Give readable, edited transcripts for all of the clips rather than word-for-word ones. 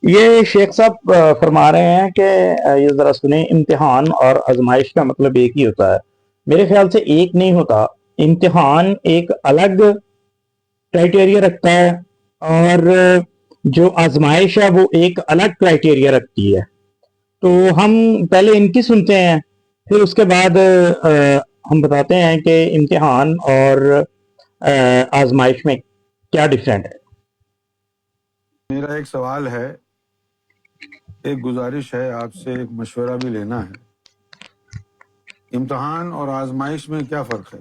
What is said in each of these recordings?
یہ شیخ صاحب فرما رہے ہیں کہ یہ ذرا سنیں، امتحان اور آزمائش کا مطلب ایک ہی ہوتا ہے۔ میرے خیال سے ایک نہیں ہوتا۔ امتحان ایک الگ کرائٹیریا رکھتا ہے اور جو آزمائش ہے وہ ایک الگ کرائٹیریا رکھتی ہے۔ تو ہم پہلے ان کی سنتے ہیں، پھر اس کے بعد ہم بتاتے ہیں کہ امتحان اور آزمائش میں کیا ڈفرینٹ ہے۔ میرا ایک سوال ہے، ایک گزارش ہے، آپ سے ایک مشورہ بھی لینا ہے۔ امتحان اور آزمائش میں کیا فرق ہے؟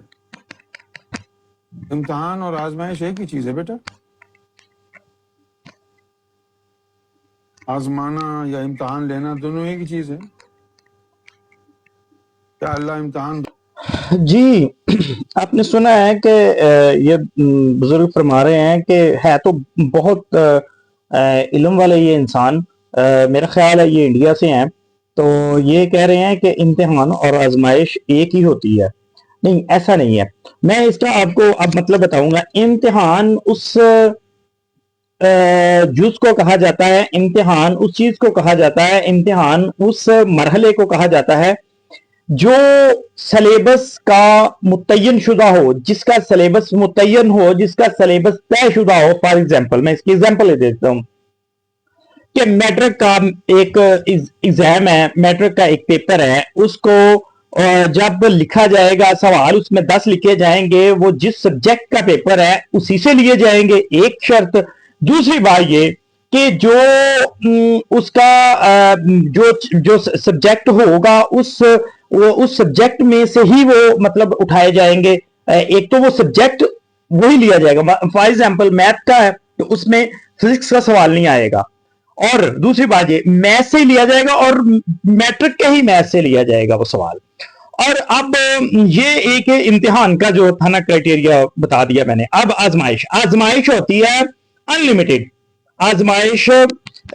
امتحان اور آزمائش ایک ہی چیز ہے بیٹا۔ آزمانا یا امتحان لینا دونوں ایک ہی چیز ہے۔ کیا اللہ امتحان جی، آپ نے سنا ہے کہ یہ بزرگ فرما رہے ہیں کہ ہے تو بہت علم والے یہ انسان، میرا خیال ہے یہ انڈیا سے ہیں، تو یہ کہہ رہے ہیں کہ امتحان اور آزمائش ایک ہی ہوتی ہے۔ نہیں، ایسا نہیں ہے۔ میں اس کا آپ کو اب مطلب بتاؤں گا۔ امتحان اس جز کو کہا جاتا ہے، امتحان اس چیز کو کہا جاتا ہے، امتحان اس مرحلے کو کہا جاتا ہے جو سلیبس کا متعین شدہ ہو، جس کا سلیبس متعین ہو، جس کا سلیبس طے شدہ ہو۔ فار ایگزامپل، میں اس کی ایگزامپل دیتا ہوں کہ میٹرک کا ایک ایگزام ہے، میٹرک کا ایک پیپر ہے، اس کو جب لکھا جائے گا سوال، اس میں 10 لکھے جائیں گے، وہ جس سبجیکٹ کا پیپر ہے اسی سے لیے جائیں گے، ایک شرط۔ دوسری بات یہ کہ جو اس کا جو سبجیکٹ ہوگا اس سبجیکٹ میں سے ہی وہ مطلب اٹھائے جائیں گے۔ ایک تو وہ سبجیکٹ وہی لیا جائے گا، فار ایگزامپل میتھ کا ہے تو اس میں فزکس کا سوال نہیں آئے گا، اور دوسری بات یہ میتھ سے ہی لیا جائے گا، اور میٹرک کے ہی میتھ سے لیا جائے گا وہ سوال۔ اور اب یہ ایک امتحان کا جو تھا نا کرائٹیریا بتا دیا میں نے۔ اب آزمائش ہوتی ہے انلمیٹڈ۔ آزمائش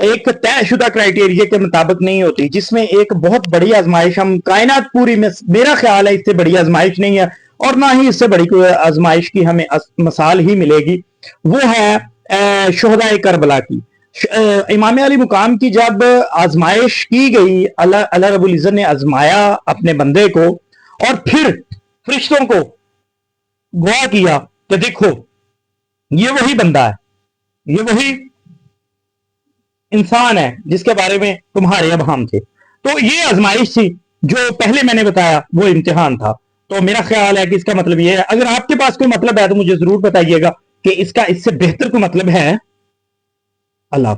ایک طے شدہ کرائٹیریا کے مطابق نہیں ہوتی، جس میں ایک بہت بڑی آزمائش، ہم کائنات پوری میں میرا خیال ہے اس سے بڑی آزمائش نہیں ہے، اور نہ ہی اس سے بڑی کوئی آزمائش کی ہمیں مثال ہی ملے گی۔ وہ ہے شہدائے کربلا کی۔ امام علی مقام کی جب آزمائش کی گئی، اللہ رب العزت نے آزمایا اپنے بندے کو، اور پھر فرشتوں کو گواہ کیا کہ دیکھو یہ وہی بندہ ہے، یہ وہی انسان ہے جس کے بارے میں تمہارے ابہام تھے۔ تو یہ آزمائش تھی، جو پہلے میں نے بتایا وہ امتحان تھا۔ تو میرا خیال ہے کہ اس کا مطلب یہ ہے۔ اگر آپ کے پاس کوئی مطلب ہے تو مجھے ضرور بتائیے گا کہ اس کا اس سے بہتر کوئی مطلب ہے۔ اللہ